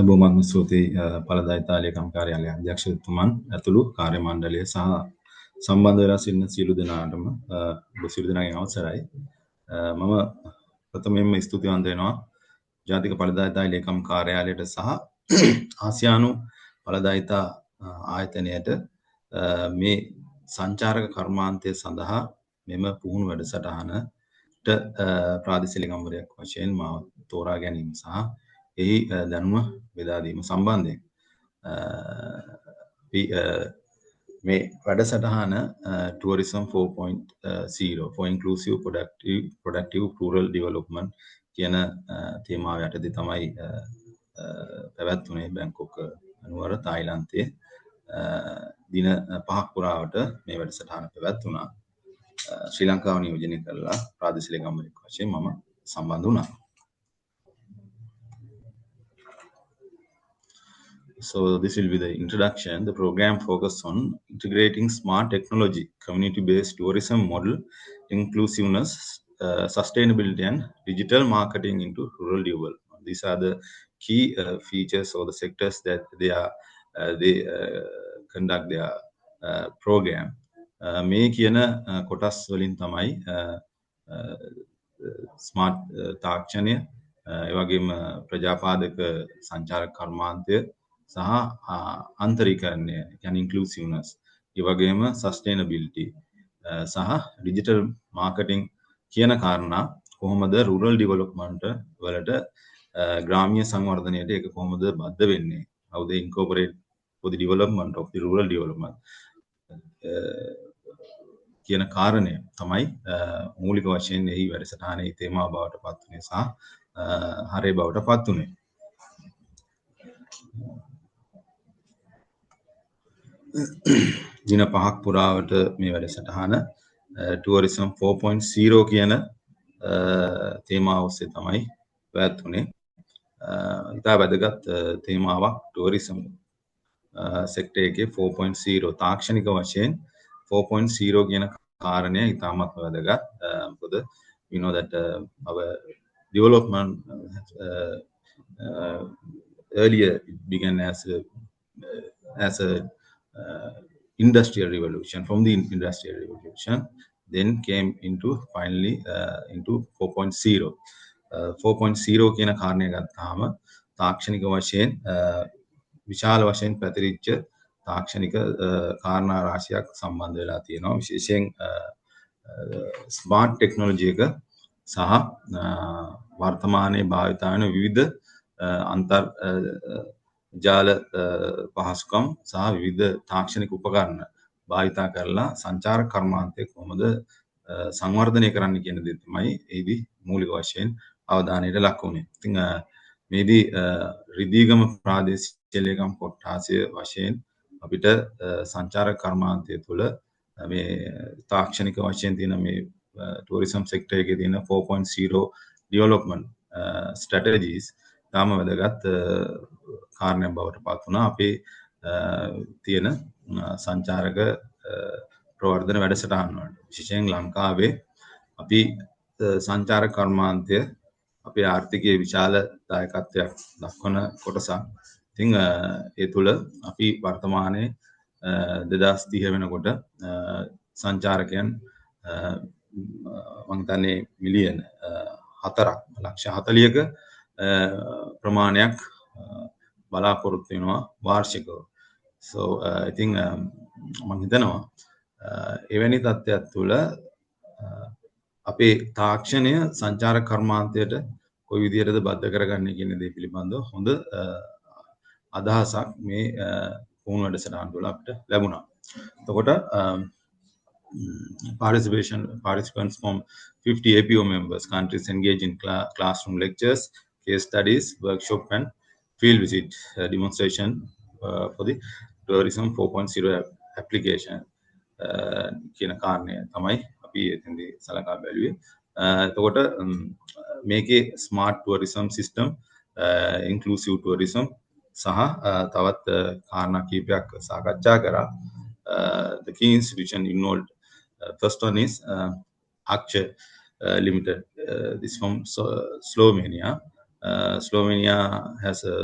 බොහොමත්ම ස්තුතියි පළදා ඉතාලිය කාර්යාලය අධ්‍යක්ෂතුමන් ඇතුළු කාර්ය මණ්ඩලය සහ සම්බන්ධ වෙලා සිටින සියලු දෙනාටම ඔබ සියලු දෙනාගේ අවසරයි. මම ප්‍රථමයෙන්ම ස්තුතිවන්ත වෙනවා ජාතික පළදායිතා ලේකම් කාර්යාලයට සහ ආසියානු පළදායිතා ආයතනයට මේ සංචාරක කර්මාන්තය සඳහා මෙම පුහුණු වැඩසටහනට ප්‍රාදේශීය ලේකම්වරයෙක් වශයෙන් මාව තෝරා ගැනීම සහ එහි දැනුම බෙදා දීම සම්බන්ධයෙන් මේ වැඩසටහන tourism 4.0 for inclusive productive rural development කියන තේමාව යටතේ තමයි පැවැත්වුණේ බැංකොක් නුවර තායිලන්තයේ දින 5ක් පුරාවට මේ වැඩසටහන පැවැත්වුණා. ශ්‍රී ලංකාව නියෝජනය කරලා ප්‍රාදේශීය ලේකම්වරයෙක් වශයෙන් මම සම්බන්ධ වුණා. So this will be the introduction. The program focuses on integrating smart technology, community-based tourism model, inclusiveness, sustainability, and digital marketing into rural development. These are the key features or the sectors that they conduct their program. මේ කියන කොටස් වලින් තමයි smart තාක්ෂණය, ඒ වගේම ප්‍රජාපාදක සංචාරක කර්මාන්තය සහ අන්තරීකරණය කියන්නේ ඉන්ක්ලූසිව්නස්, ඒ වගේම සස්ටේනබිලිටි සහ ඩිජිටල් මාකටිං කියන කාරණා කොහොමද රුරල් ඩෙවලොප්මන්ට් වලට ග්‍රාමීය සංවර්ධනයට ඒක කොහොමද බද්ධ වෙන්නේ, how they incorporate for the development of the rural development කියන කාරණය තමයි මූලික වශයෙන් එහි වැඩසටහනේ තේමාව බවට පත් වුනේ සහ හරය බවට පත් වුනේ. දින 5ක් පුරාවට මේ වැඩසටහන tourism 4.0 කියන තේමාව ඔස්සේ තමයි පැවැත්වුනේ. ඉතා වැදගත් තේමාවක් tourism sector එකේ 4.0 තාක්ෂණික වශයෙන් 4.0 කියන කාරණය ඉතාමත් වැදගත්. මොකද we know that our development earlier it began as a industrial revolution. From the industrial revolution then came into finally into 4.0. 4.0 කියන කාරණය ගත්තාම තාක්ෂණික වශයෙන් විශාල වශයෙන් පැතිරිච්ච තාක්ෂණික කාරණා රාශියක් සම්බන්ධ වෙලා තියෙනවා. විශේෂයෙන් ස්මාර්ට් ටෙක්නොලොජි එක සහ වර්තමානයේ භාවිත වන විවිධ අන්තර් ජාල පහසුකම් සහ විවිධ තාක්ෂණික උපකරණ භාවිතා කරලා සංචාරක කර්මාන්තය කොහොමද සංවර්ධනය කරන්න කියන දේ තමයි එහිදී මූලික වශයෙන් අවධානයට ලක් වුණේ. ඉතින් මේදී රිදීගම ප්‍රාදේශීය ලේකම් කොට්ඨාසය වශයෙන් අපිට සංචාරක කර්මාන්තය තුළ මේ තාක්ෂණික වශයෙන් තියෙන මේ tourism sector එකේ තියෙන 4.0 development strategies තාම වැදගත් කාරණයක් බවට පත් වුණා අපේ තියෙන සංචාරක ප්‍රවර්ධන වැඩසටහන් වලට. විශේෂයෙන් ලංකාවේ අපි සංචාරක කර්මාන්තය අපේ ආර්ථිකයේ විශාල දායකත්වයක් දක්වන කොටසක්. ඉතින් ඒ තුළ අපි වර්තමානයේ 2030 වෙනකොට සංචාරකයන් මම හිතන්නේ මිලියන 4ක් ලක්ෂ 40ක ප්‍රමාණයක් බලාපොරොත්තු වෙනවා වාර්ෂිකව. So I think මම හිතනවා එවැනි තත්ත්වයක් තුළ අපේ තාක්ෂණය සංචාරක කර්මාන්තයට කොයි විදිහටද බද්ධ කරගන්නේ කියන දේ පිළිබඳව හොඳ අදහසක් මේ පුහුණු වැඩසටහන තුළ අපිට ලැබුණා. එතකොට participants from 50 APO members countries engage in classroom lectures, case studies, workshop and field visit demonstration for the tourism 4.0 application කියන කාරණය තමයි අපි එතෙන්දී සලකා බැලුවේ. එතකොට මේකේ smart tourism system, inclusive tourism සහ තවත් කාරණා කීපයක් සාකච්ඡා කරා. The key institution involved, first one is Aksha Limited. This from Slovenia. Slovenia has a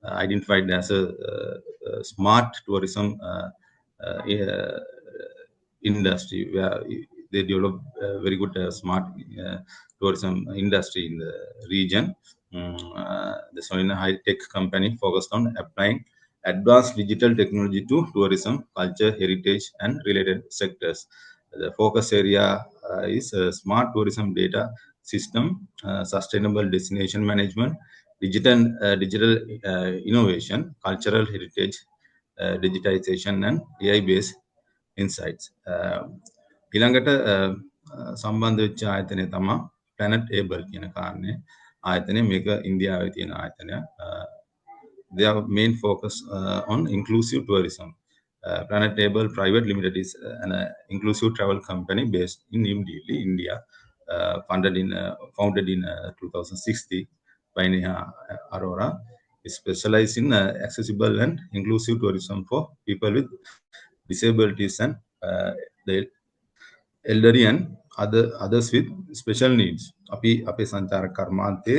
identified as a smart tourism industry, where they develop very good smart tourism industry in the region. The Solina High Tech company focused on applying advanced digital technology to tourism, culture, heritage, and related sectors. The focus area is smart tourism data system, sustainable destination management, digital innovation, cultural heritage digitization, and AI-based insights. ඊළඟට සම්බන්ධ වෙච්ච ආයතනය තමයි Planet Able කියන කාරණය. ආයතනය මේක ඉන්දියාවේ තියෙන ආයතනයක්. Their main focus on inclusive tourism. Planet Able Private Limited is an inclusive travel company based in New Delhi, India, founded in 2016 by Neha Arora. It specializes in accessible and inclusive tourism for people with disabilities and the elderly and others with special needs. අපි අපේ සංචාරක කර්මාන්තයේ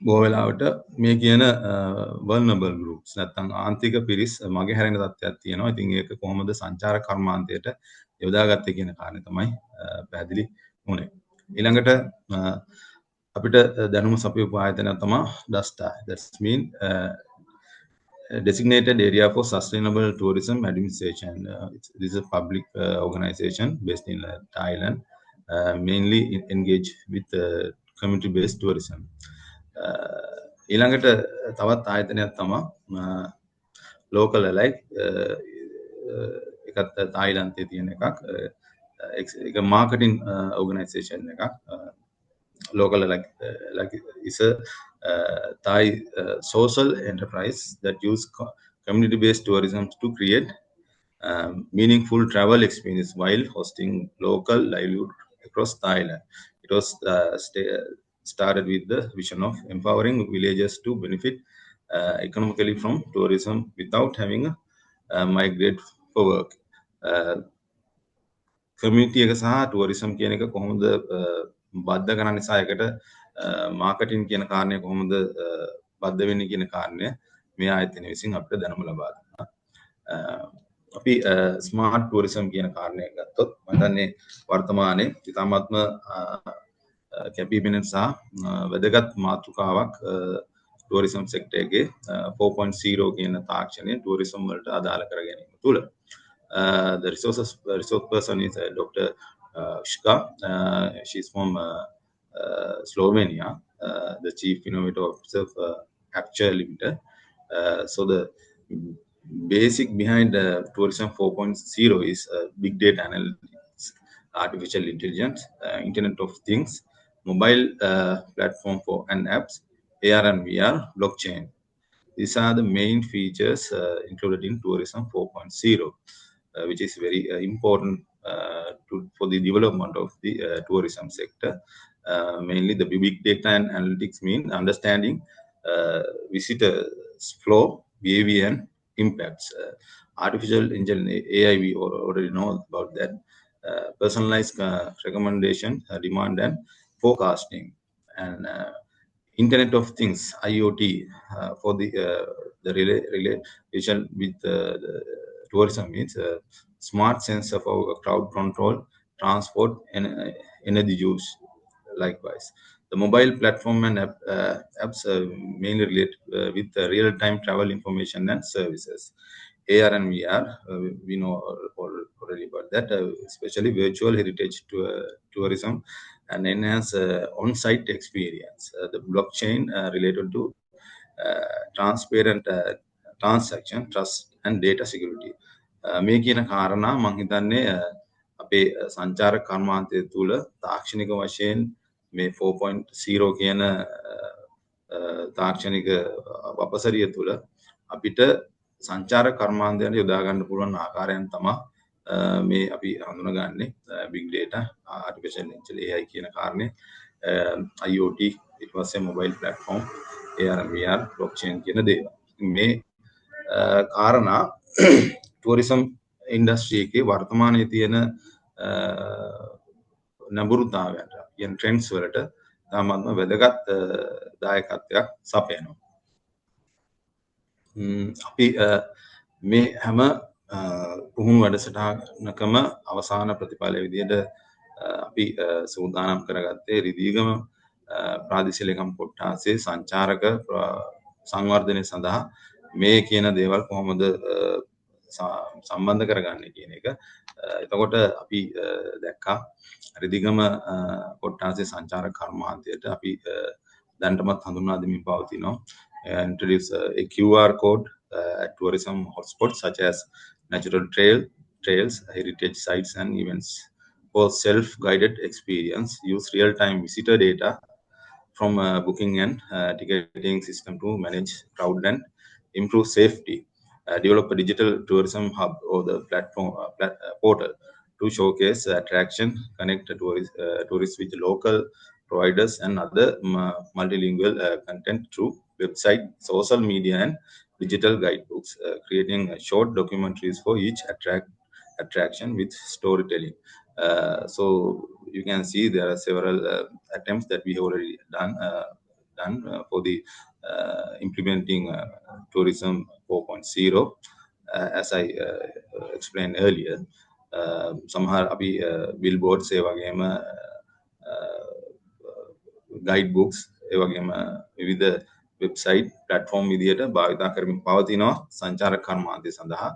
බොහෝ වෙලාවට මේ කියන vulnerable groups නැත්නම් ආන්තික පිරිස් මගේ හැරෙන තත්ත්වයක් තියෙනවා. ඉතින් ඒක කොහොමද සංචාරක කර්මාන්තයට යොදාගත්තේ කියන කාරණේ තමයි පැහැදිලි වුණේ. ඊළඟට අපිට දැනුම සපයපු ආයතනයක් තමයි DASTA. That's mean designated area for sustainable tourism administration. This is a public organization based in Thailand, mainly engaged with community-based tourism. ඊළඟට තවත් ආයතනයක් තමයි local alike එකත් තායිලන්තයේ තියෙන එකක්. ඒක marketing organization එකක්. Local like is a Thai social enterprise that use community-based tourism to create meaningful travel experience while hosting local livelihood across Thailand. It was started with the vision of empowering villagers to benefit economically from tourism without having a migrate for work. Community එක සහ tourism කියන එක කොහොමද බද්ධ කරන්නේ සහ එකට marketing කියන කාරණය කොහොමද බද්ධ වෙන්නේ කියන කාරණය මේ ආයතනය විසින් අපිට දැනුම ලබා දෙනවා. අපි smart tourism කියන කාරණය ගත්තොත් මම හිතන්නේ වර්තමානයේ ඉතාමත්ම කැපීපෙනෙන සහ වැදගත් මාතෘකාවක් tourism sector එකේ 4.0 කියන තාක්ෂණය tourism වලට අදාළ කර ගැනීම තුල. The resource person is Dr. Shka. She's from Slovenia, the chief innovator officer of Acture Limited. So the basic behind tourism 4.0 is big data analytics, artificial intelligence, Internet of Things, mobile platform for and apps, AR and VR, blockchain. These are the main features included in tourism 4.0. Which is very important for the development of the tourism sector. Mainly the big data and analytics mean understanding visitors flow, behavior and impacts. Artificial intelligence, AI, we already know about that. Personalized recommendation, demand and forecasting. And Internet of Things, IoT, for the relation with the tourism means smart sensor for crowd control, transport, and energy use. Likewise, the mobile platform and apps mainly relate with real-time travel information and services. AR and VR, we know already about that, especially virtual heritage tourism and enhance on-site experience. The blockchain related to transparent transaction, trust, and data security. මේ කියන කාරණා මම හිතන්නේ අපේ සංචාර කර්මාන්තය තුල තාක්ෂණික වශයෙන් මේ 4.0 කියන තාක්ෂණික වපසරිය තුල අපිට සංචාර කර්මාන්තයට යොදා ගන්න පුළුවන් ආකාරයන් තමයි මේ අපි හඳුනගන්නේ big data, artificial intelligence, AI කියන කාරණේ, IoT, ඊට පස්සේ mobile platform, AR and VR, blockchain කියන දේවල්. මේ කාරණා tourism industry එකේ වර්තමානයේ තියෙන නඹුරුතාවයට කියන trends වලට තාමත්ම වැදගත් දායකත්වයක් සපයනවා. අපි මේ හැම පුහුණු වැඩසටහනකම අවසාන ප්‍රතිඵලය විදිහට අපි සූදානම් කරගත්තේ රිදීගම ප්‍රාදේශීය ලේකම් කොට්ටාසේ සංචාරක සංවර්ධනය සඳහා මේ කියන දේවල් කොහොමද සම්බන්ධ කරගන්නේ කියන එක. එතකොට අපි දැක්කා රිදීගම කොට්ටාසේ සංචාරක කර්මාන්තයට අපි දැනටමත් හඳුන්වා දෙමින් පවතිනවා. Introduce a QR code at tourism hotspots such as natural trails, heritage sites, and events. For self-guided experience, use real-time visitor data from booking and ticketing system to manage crowd and improve safety. Develop a digital tourism hub or the platform portal to showcase attraction, connect tourists with local providers and other multilingual content through website, social media, and digital guidebooks, creating short documentaries for each attraction with storytelling. So you can see there are several attempts that we have already done for the implementing tourism 4.0. As I explained earlier, සමහර අපි billboards ඒ වගේම guide books ඒ වගේම විවිධ website platform විදිහට භාවිතා කරමින් පවතිනවා සංචාරක කර්මාන්තය සඳහා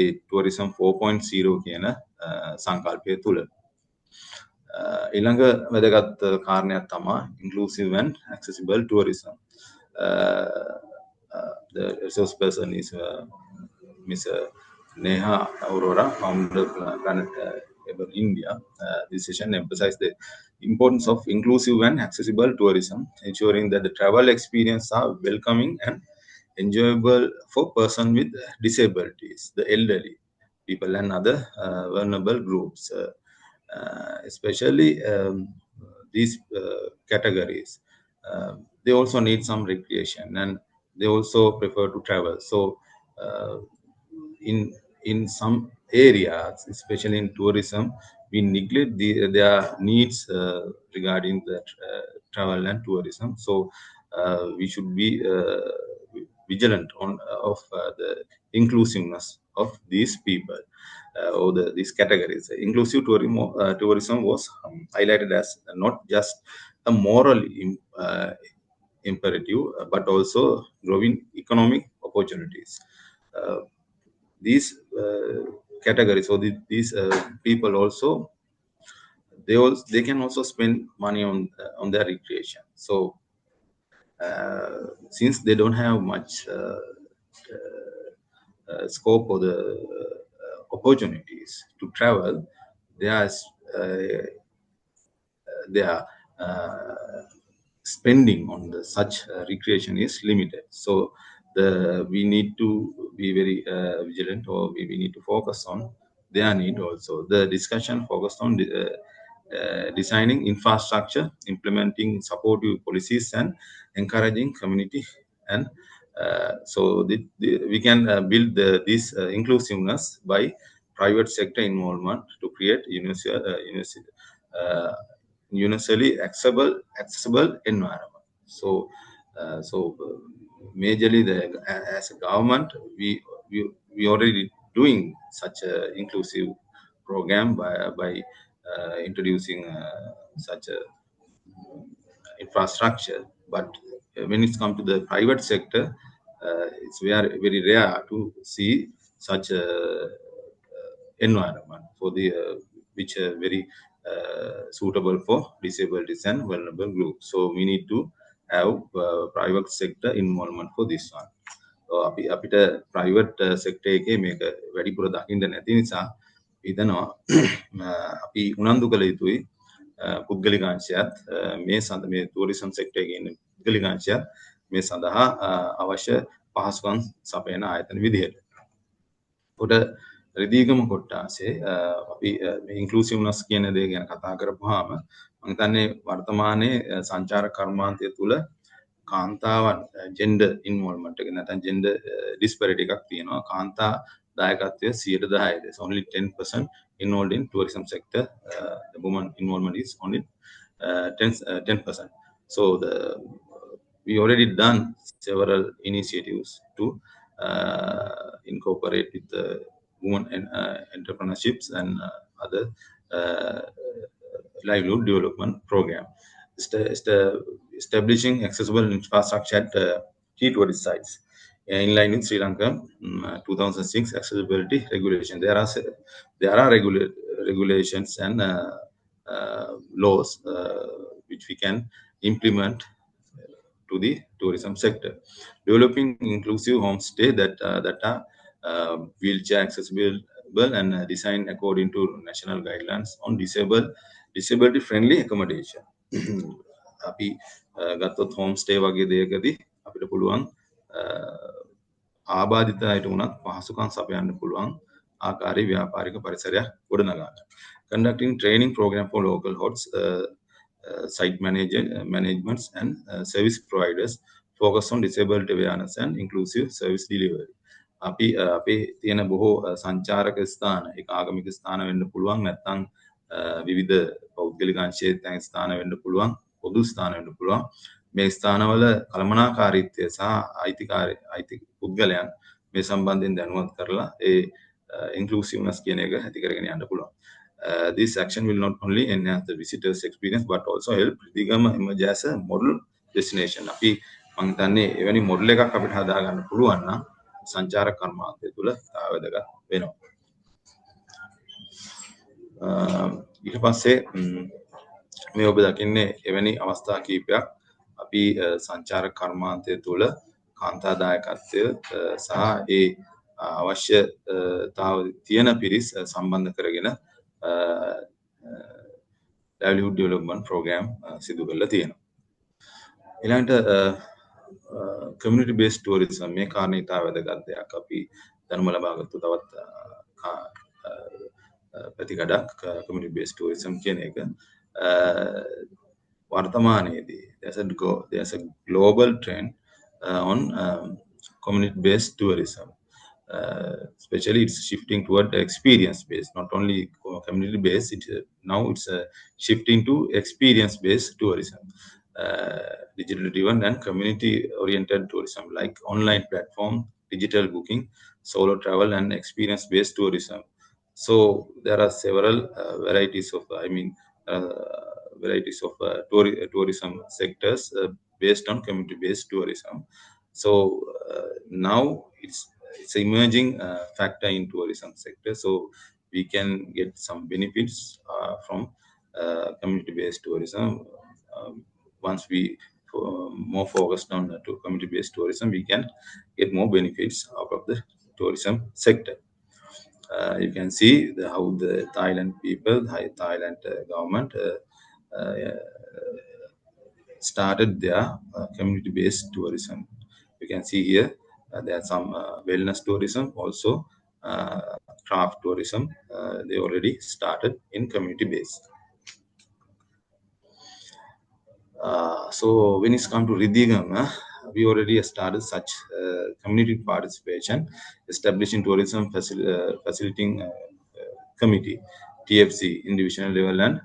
ඒ ටුවරිසම් 4.0 කියන සංකල්පය තුළ ඊළඟ වැදගත් කාරණයක් තමයි inclusive and accessible tourism. The resource person is Miss Neha Aurora, founder of Planet Ever India. This session emphasized the importance of inclusive and accessible tourism, ensuring that the travel experience are welcoming and enjoyable for persons with disabilities, the elderly people, and other vulnerable groups. Especially these categories, they also need some recreation and they also prefer to travel. So in some areas, especially in tourism, we neglect their needs regarding the travel and tourism. So we should be vigilant of the inclusiveness of these people or these categories. Inclusive tourism was highlighted as not just a moral imperative, but also growing economic opportunities. These categories or these people also they can also spend money on their recreation. So since they don't have much scope or the opportunities to travel, their spending on such recreation is limited. So we need to be very vigilant, or we need to focus on their need also. The discussion focused on designing infrastructure, implementing supportive policies, and encouraging community and so we can build this inclusiveness by private sector involvement to create universally accessible environment. So majorly as a government, we already doing such a inclusive program by introducing such a infrastructure. But when it's come to the private sector, it's very rare to see such a environment for the which are very suitable for disabled and vulnerable groups. So we need to have private sector involvement for this one. අපිට private sector එකේ මේක වැඩිපුර දකින්න නැති නිසා හිතනවා අපි උනන්දු කළ යුතුයි පුද්ගලිකාංශයත් මේ tourism sector එකේ ඉන්න පුද්ගලිකාංශයත් මේ සඳහා අවශ්‍ය පහසුකම් සපයන ආයතන විදිහට. කොට රිදීගම කොට්ටාසේ අපි ඉන්ක්ලූසිව්නස් කියන දේ ගැන කතා කරපුවාම මම හිතන්නේ වර්තමානයේ සංචාර කර්මාන්තය තුල කාන්තාවන් ජෙන්ඩර් ඉන්වෝල්ව්මන්ට් එක නැත්නම් ජෙන්ඩර් ඩිස්පැරිටි එකක් තියෙනවා. කාන්තා දායකත්වය 10%. There's only 10% involved in tourism sector. The woman involvement is only 10%. So we already done several initiatives to incorporate with the women and entrepreneurships and other uh, livelihood development program. Establishing accessible infrastructure at key tourist sites in line with Sri Lanka 2006 accessibility regulation. There are regulations and laws which we can implement to the tourism sector. Developing inclusive homestay that are wheelchair accessible and designed according to national guidelines on disability friendly accommodation. අපි ගත්තොත් home stay වගේ දෙයකදී අපිට පුළුවන් ආබාධිත අයට වුණත් පහසුකම් සපයන්න පුළුවන් ආකාරයේ ව්‍යාපාරික පරිසරයක් ගොඩනගන්න. Conducting training program for local hosts, site managements and service providers focus on disability awareness and inclusive service delivery. අපි අපේ තියෙන බොහෝ සංචාරක ස්ථාන ඒක ආගමික ස්ථාන වෙන්න පුළුවන් නැත්නම් විවිධ පෞද්ගලික අංශයෙන් ස්ථාන වෙන්න පුළුවන් පොදු ස්ථාන වෙන්න පුළුවන් මේ ස්ථානවල කළමනාකාරීත්වය සහ අයිති පුද්ගලයන් මේ සම්බන්ධයෙන් දැනුවත් කරලා ඒ inclusiveness කියන එක ඇති කරගෙන යන්න පුළුවන්. This action will not only enhance the visitors experience but also help Ridhigama emerge as a model destination. අපි මම හිතන්නේ එවැනි මොඩල් එකක් අපිට හදා ගන්න පුළුවන් නම් සංචාරක කර්මාන්තය තුළ වැදගත් වෙනවා. ඊට පස්සේ මේ ඔබ දකින්නේ එවැනි අවස්ථා කීපයක් අපි සංචාරක කර්මාන්තය තුළ කාන්තාදායකත්වය සහ ඒ අවශ්‍යතාව තියෙන පිරිස් සම්බන්ධ කරගෙන livelihood development program සිදු කරලා තියෙනවා. ඊළඟට community based tourism මේ කාරණේ ඉතා වැදගත් දෙයක්. අපි දැනුම ලබාගත්තු තවත් පැතිකඩක් community based tourism කියන එක වර්තමානයේදී there's a global trend on community based tourism. Especially it's shifting toward experience based, not only community based. Now it's shifting to experience based tourism, digital driven and community oriented tourism like online platform, digital booking, solo travel and experience based tourism. So there are several varieties of tourism sectors based on community based tourism. So now it's an emerging factor in tourism sector, so we can get some benefits from community based tourism. Once we more focused on community based tourism, we can get more benefits out of the tourism sector. You can see how the Thailand people, Thailand government started their community based tourism. You can see here there's some wellness tourism, also craft tourism. They already started in community based. So when it's come to Ridhigama, we already started such community participation, establishing tourism facilitating committee, TFC, individual level and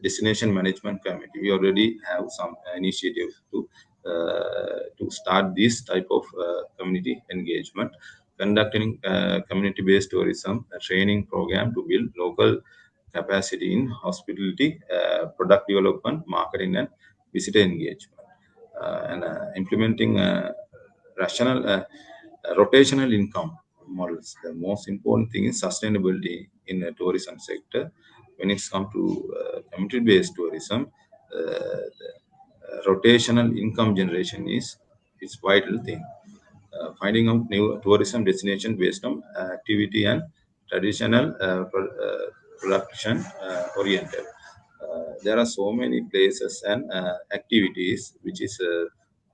destination management committee. We already have some initiatives to start this type of community engagement, conducting community-based tourism, a training program to build local capacity in hospitality, product development, marketing and visitor engagement, and implementing rotational income models. The most important thing is sustainability in the tourism sector. When it's come to community-based tourism, rotational income generation is vital thing. Finding out new tourism destination based on activity and traditional production oriented. There are so many places and activities which is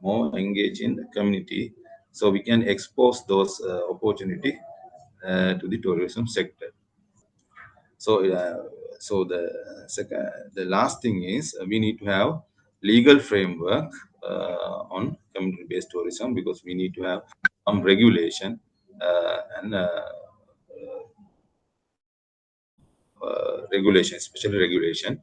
more engaged in the community, so we can expose those opportunity to the tourism sector. So the last thing is we need to have legal framework on community-based tourism, because we need to have some regulation and regulation, special regulation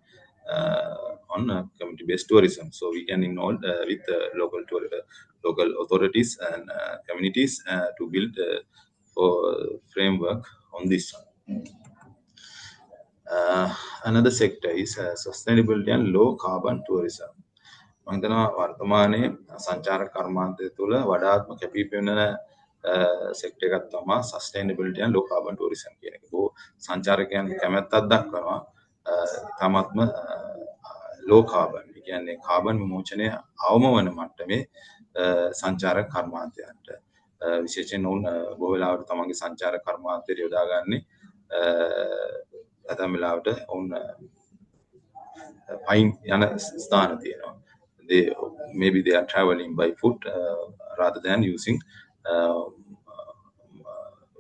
on community-based tourism. So we can involve with local authorities and communities to build for framework on this one. Another sector is sustainability and low carbon tourism. මම හිතනවා වර්තමානයේ සංචාරක කර්මාන්තය තුළ වඩාත්ම කැපිපෙනෙන sector එකක් තමයි sustainability and low carbon tourism කියන එක. බොහෝ සංචාරකයන් කැමැත්තක් දක්වනවා ඉතාමත්ම low carbon. ඒ කියන්නේ කාබන් විමෝචනය අවම වන මට්ටමේ සංචාරක කර්මාන්තයන්ට විශේෂයෙන් ඔවුන් බොහෝ වෙලාවට තමන්ගේ සංචාරක කර්මාන්තයට යොදාගන්නේ ඇතැම් වෙලාවට ඔවුන් පයින් යන ස්ථාන තියෙනවා. Maybe they are traveling by foot rather than using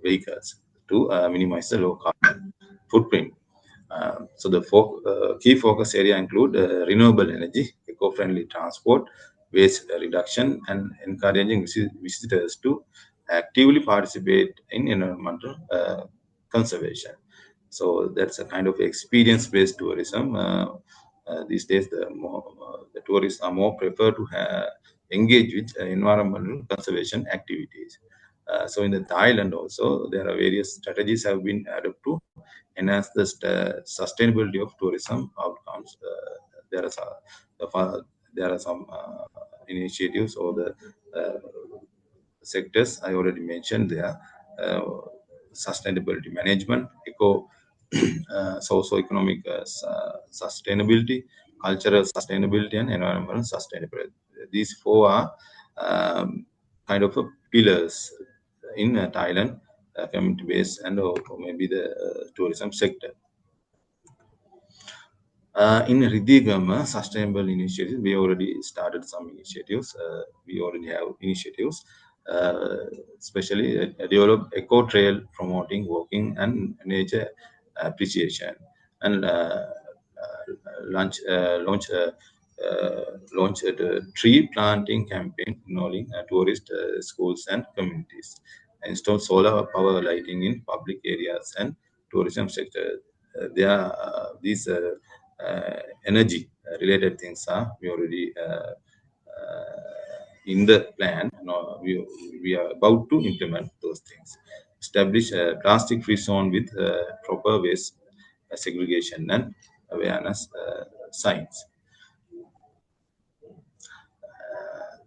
vehicles to minimize the low carbon footprint. So the key focus area include renewable energy, eco-friendly transport, waste reduction, and encouraging visitors to actively participate in environmental conservation. So that's a kind of experience-based tourism. These days, the tourists are more prefer to engage with environmental conservation activities. So in the Thailand also, there are various strategies have been adopted to enhance the sustainability of tourism outcomes. There are some initiatives or the sectors I already mentioned there. Sustainability management, socio-economic sustainability, cultural sustainability, and environmental sustainability. These four are kind of pillars in Thailand, community-based and maybe the tourism sector. In Ridhigama sustainable initiatives, we already started some initiatives. We already have initiatives, especially develop eco trail promoting walking and nature appreciation, and launch a tree planting campaign involving tourist schools and communities. Install solar power lighting in public areas and tourism sector. These energy related things are we already in the plan. We are about to implement those things. Establish a plastic free zone with proper waste segregation and awareness signs.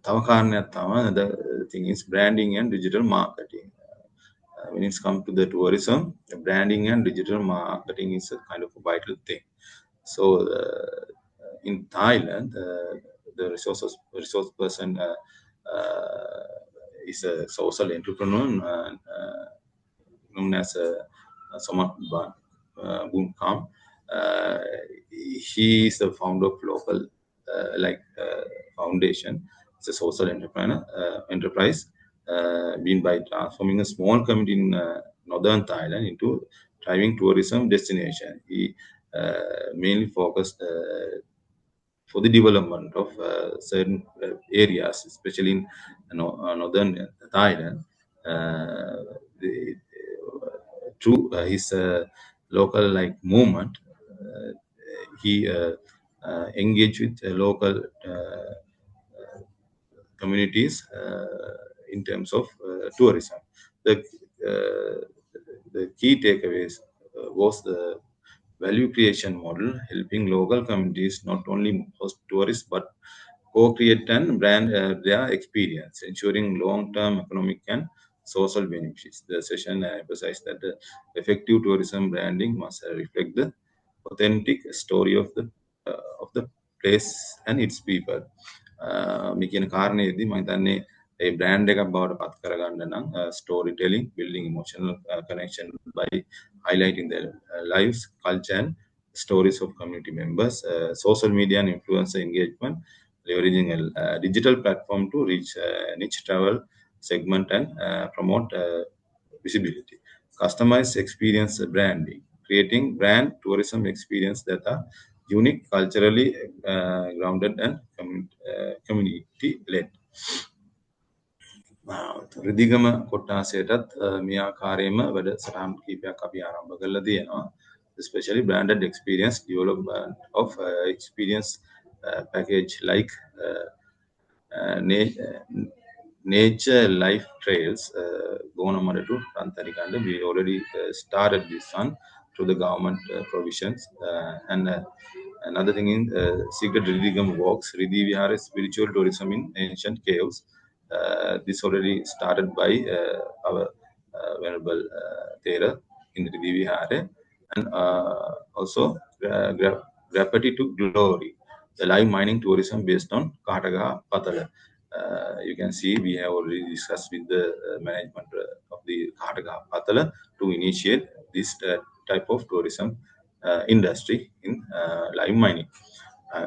The thing is branding and digital marketing. When it's come to the tourism, the branding and digital marketing is a kind of a vital thing. So in Thailand, the resource person is a social entrepreneur known as Somat Bumkam. He is the founder of local foundation. It's a social enterprise been by transforming a small community in northern Thailand into thriving tourism destination. He mainly focused for the development of certain areas, especially in northern Thailand. Through his local movement, he engaged with local communities in terms of tourism. The key takeaways was the value creation model, helping local communities not only host tourists but co-create and brand their experience, ensuring long-term economic and social benefits. The session emphasized that the effective tourism branding must reflect the authentic story of the place and its people. මේ කියන කාරණේදී මම හිතන්නේ ඒ brand එකක් බවට පත් කරගන්න නම් story telling, building emotional connection by highlighting their lives, culture and stories of community members, social media and influencer engagement, leveraging a digital platform to reach niche travel segment and promote visibility. Customized experience branding, creating brand tourism experience that are unique, culturally grounded and community led. රිදිගම කොට්ටාසයටත් මේ ආකාරයෙන්ම වැඩසටහන් කීපයක් අපි ආරම්භ කරලා තියෙනවා. especially branded experience development of experience package like nature life trails government to Rantarikanda. We already started this one through the government provisions and another thing in secret Ridigam walks, Riddhi Vihara spiritual tourism in ancient caves. This already started by our Venerable Thera in Riddhi Vihara and also Gravity to Glory, the live mining tourism based on Kathaga Pathala. You can see we have already discussed with the management of the Kathaga Pathala to initiate this type of tourism industry in live mining.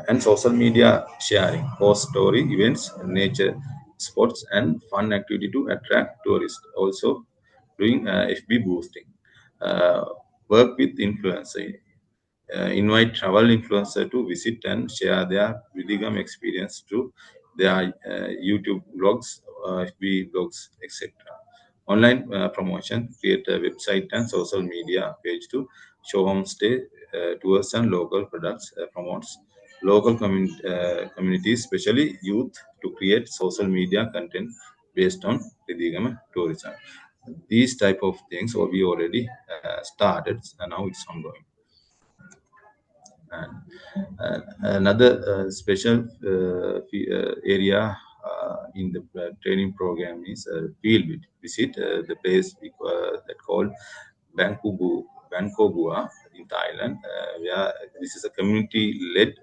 And social media sharing, post story events, nature sports, and fun activity to attract tourists. Also, doing FB boosting. Uh, Work with influencer. Invite travel influencer to visit and share their Vidhigam experience to their YouTube blogs, FB blogs, etc. Online promotion, create a website and social media page to show homestay tours and local products, promotes local communities, especially youth, to create social media content based on Vidhigam tourism. These type of things we already started and now it's ongoing. And another special area in the training program is field visit. The place that called Bangkok in Thailand, where this is a community-led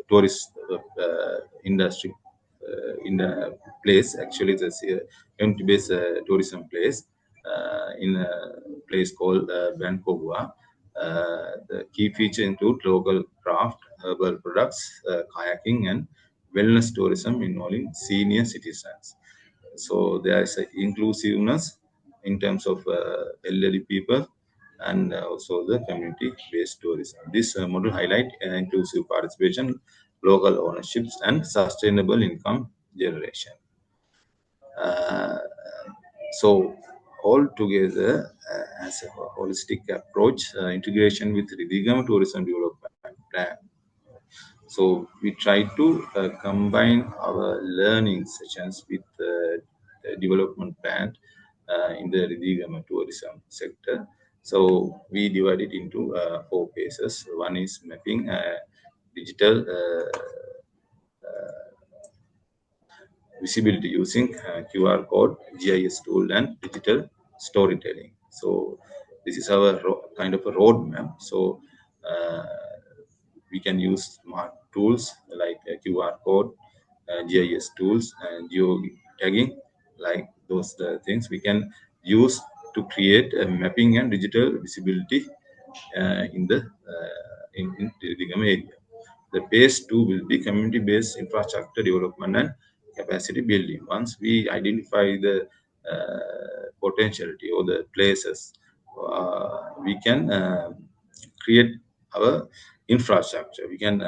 tourist industry in a place. Actually, it's a community-based tourism place in a place called Bangkok. The key feature include local craft, herbal products, kayaking, and wellness tourism involving senior citizens. So there is a inclusiveness in terms of elderly people and also the community-based tourism. This model highlight inclusive participation, local ownerships, and sustainable income generation. Uh, so all together as a holistic approach, integration with Ridigam Tourism Development Plan. So we try to combine our learning sessions with the development plan in the Ridigama tourism sector. So we divide it into four phases. One is mapping digital visibility using QR code, GIS tool, and digital storytelling. So this is our kind of a roadmap. So uh, we can use smart tools like QR code, GIS tools, and geo tagging, like those things we can use to create a mapping and digital visibility in the Digam area. The phase two will be community-based infrastructure development and capacity building. Once we identify the potentiality or the places, we can create our infrastructure. We can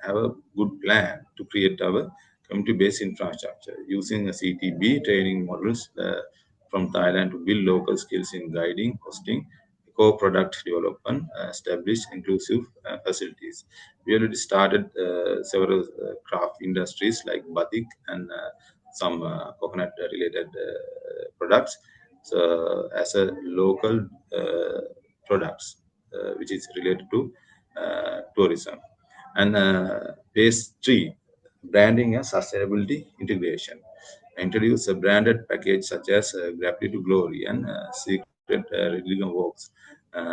have a good plan to create our community-based infrastructure using a CTB training models from Thailand to build local skills in guiding, hosting, co-product development, establish inclusive facilities. We already started several craft industries like batik and some coconut-related products. So, as a local products which is related to tourism. And phase three, branding and sustainability integration. Introduce a branded package such as Gravity to Glory and Secret Religion Walks,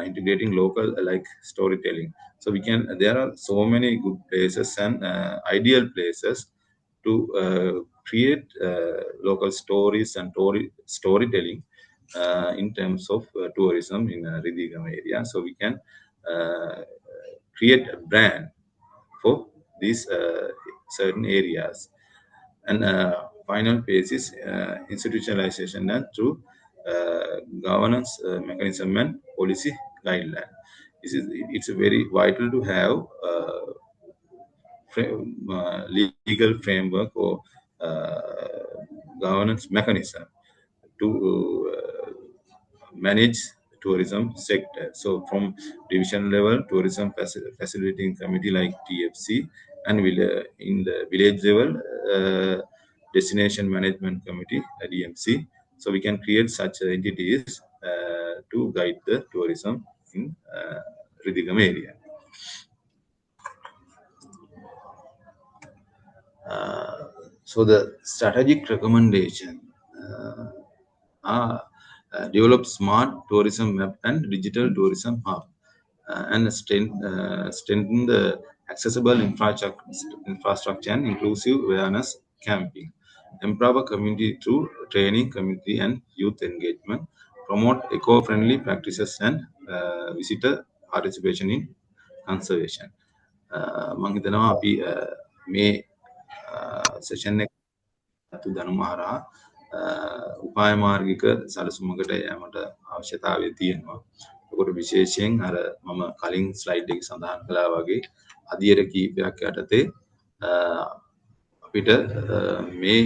integrating local like storytelling. So we can. There are so many good places and ideal places to create local stories and storytelling in terms of tourism in Ridigam area. So we can uh, create a brand for these certain areas. And final phase is institutionalization and through governance mechanism and policy guideline. It's very vital to have legal framework or governance mechanism to manage tourism sector. So from division level, tourism facilitating committee like TFC, and in the village level, destination management committee, DMC. So we can create such entities to guide the tourism in Ridigam area. So the strategic recommendation are develop smart tourism map and digital tourism hub, and strengthen the accessible infrastructure and inclusive awareness campaign. Empower community through training, community and youth engagement. Promote eco-friendly practices and visitor participation in conservation. මම හිතනවා අපි මේ session එක අතු දැනුම හරහා උපාය මාර්ගික සැලසුමකට යෑමට අවශ්‍යතාවය තියෙනවා. ඒකට විශේෂයෙන් අර මම කලින් ස්ලයිඩ් එකේ සඳහන් කළා වගේ අධීර කීපයක් යටතේ අපිට මේ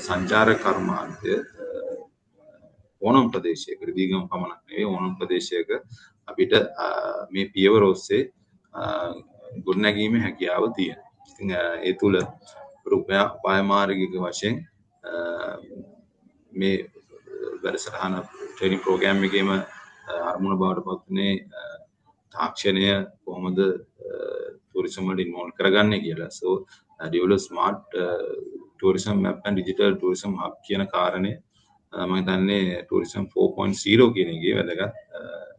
සංචාර කර්මාන්තය ඕනම ප්‍රදේශයක රිදීගම පමණක් නෙවෙයි ඕනම ප්‍රදේශයක අපිට මේ පියවර ඔස්සේ ගොඩනැගීමේ හැකියාව තියෙනවා. ඉතින් ඒ තුල උපාය මාර්ගික වශයෙන් මේ වැඩසටහන ට්‍රේනින් ප්‍රෝග්‍රෑම් එකේම අරමුණ බවට පත්ුනේ තාක්ෂණය කොහොමද tourism වලට ඉන්වෝල්ව් කරගන්නේ කියලා. So develop smart tourism map and digital tourism hub කියන කාරණේ මම හිතන්නේ tourism 4.0 කියන එකේ වැදගත්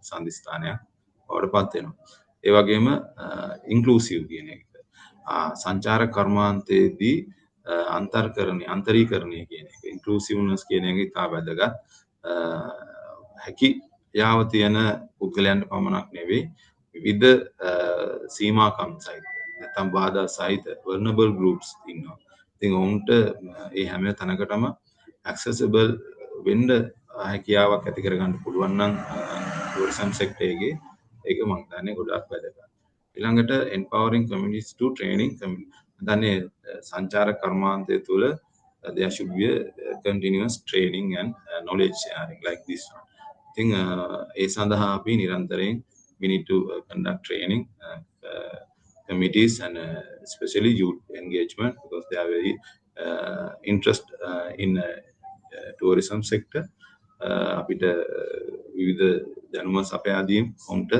සම්දිස්ථානයක් බවට පත් වෙනවා. ඒ වගේම ඉන්ක්ලූසිව් කියන එක. සංචාර කර්මාන්තයේදී අන්තරීකරණය කියන එක ඉන්ක්ලූසිව්නස් කියන එක ඉතා වැදගත්. හැකියාව තියෙන පුද්ගලයන්ට පමණක් නෙවෙයි විවිධ සීමාකම් සහිත නැත්නම් බාධා සහිත vulnerable groups ඉන්නවා. ඉතින් ඔවුන්ට ඒ හැම තැනකටම accessible වෙන්න හැකියාවක් ඇති කරගන්න පුළුවන් නම් tourism sector එකේ ඒක මම හිතන්නේ ගොඩක් වැදගත්. ඊළඟට empowering communities to training community. දන්නේ සංචාර කර්මාන්තය තුළ there should be a continuous training and knowledge sharing like this one. I think ඒ සඳහා අපි නිරන්තරයෙන් we need to conduct training committees and especially youth engagement because they are very interested in tourism sector. අපිට විවිධ දැනුම සපයා දීම උන්ට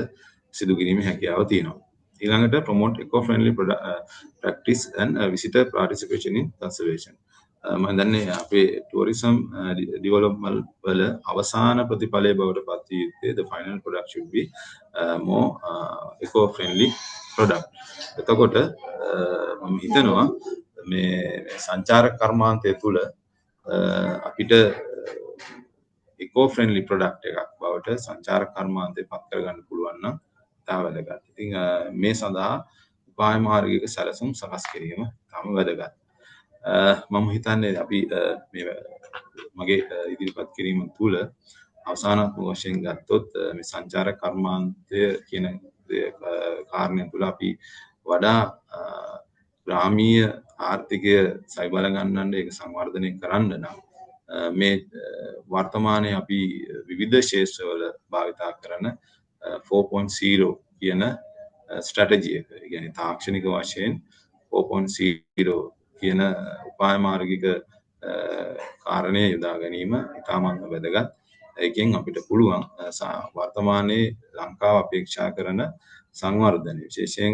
සිදු කිරීමේ හැකියාව තියෙනවා. ඊළඟට promote eco-friendly practice and visitor participation in conservation. මම දන්නේ අපේ tourism development වල අවසාන ප්‍රතිඵලය බවට පත් යුත්තේ the final product should be more eco-friendly product. එතකොට මම හිතනවා මේ සංචාර කර්මාන්තය තුළ අපිට eco-friendly product එකක් බවට සංචාර කර්මාන්තය පත් කරගන්න පුළුවන් නම් තා වැදගත්. ඉතින් මේ සඳහා උපාය මාර්ගික සැලසුම් සකස් කිරීම තම වැදගත්. මම හිතන්නේ අපි මේ මගේ ඉදිරිපත් කිරීම තුළ අවසානාත්මක වශයෙන් ගත්තොත් මේ සංචාර කර්මාන්තය කියන කාරණය තුළ අපි වඩා ග්‍රාමීය ආර්ථිකය සයිබල ගන්නන්න ඒක සංවර්ධනය කරන්න නම් මේ වර්තමානයේ අපි විවිධ ක්ෂේත්‍රවල භාවිතා කරන 4.0 කියන ස්ට්‍රැටජි එක. ඒ කියන්නේ තාක්ෂණික වශයෙන් 4.0 කියන උපාය මාර්ගික කාරණය යොදා ගැනීම ඉතාමත් වැදගත්. ඒකෙන් අපිට පුළුවන් වර්තමානයේ ලංකාව අපේක්ෂා කරන සංවර්ධනය විශේෂයෙන්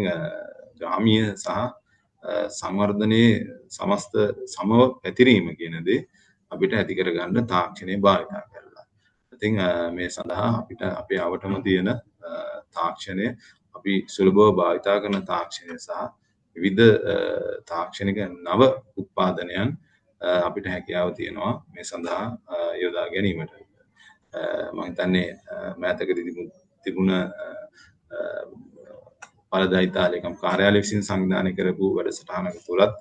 ග්‍රාමීය සහ සංවර්ධනයේ සමස්ත සමව පැතිරීම කියන දේ අපිට ඇති කරගන්න තාක්ෂණය භාවිතා කරලා. ඉතින් මේ සඳහා අපිට අපේ අවටම තියෙන තාක්ෂණය අපි සුලභව භාවිතා කරන තාක්ෂණය සහ විවිධ තාක්ෂණික නව උත්පාදනයන් අපිට හැකියාව තියෙනවා මේ සඳහා යොදා ගැනීමට. මම හිතන්නේ මෑතකදී තිබුණ පළදායිතා ලේකම් කාර්යාලය විසින් සංවිධානය කරපු වැඩසටහනක තුලත්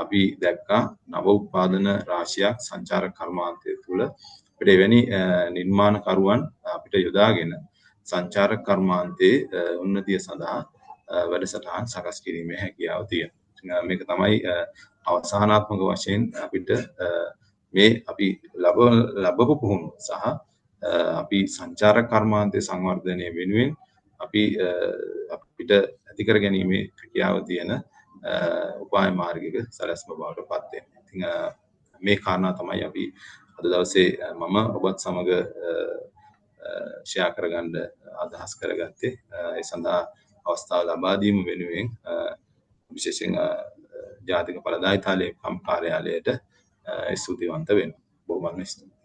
අපි දැක්කා නව උත්පාදන රාශියක් සංචාර කර්මාන්තය තුළ අපිට එවැනි නිර්මාණකරුවන් අපිට යොදාගෙන සංචාර කර්මාන්තයේ උන්නතිය සඳහා වැඩසටහන් සකස් කිරීමේ හැකියාව තියෙනවා. මේක තමයි අවසානාත්මක වශයෙන් අපිට මේ අපි ලැබපු පුහුණුව සහ අපි සංචාරක කර්මාන්තයේ සංවර්ධනය වෙනුවෙන් අපි අපිට ඇති කර ගැනීමේ හැකියාව තියෙන උපාය මාර්ගික සැලැස්ම බවට පත් වෙනවා. ඉතින් මේ කාරණා තමයි අපි අද දවසේ මම ඔබත් සමග ෂෙයා කරගන්න අදහස් කරගත්තේ. ඒ සඳහා අවස්ථාව ලබා දීම වෙනුවෙන් විශේෂයෙන් ජාතික බලදායීතාලේ කාර්යාලයට ස්තුතිවන්ත වෙනවා. බොහොම ස්තුතියි.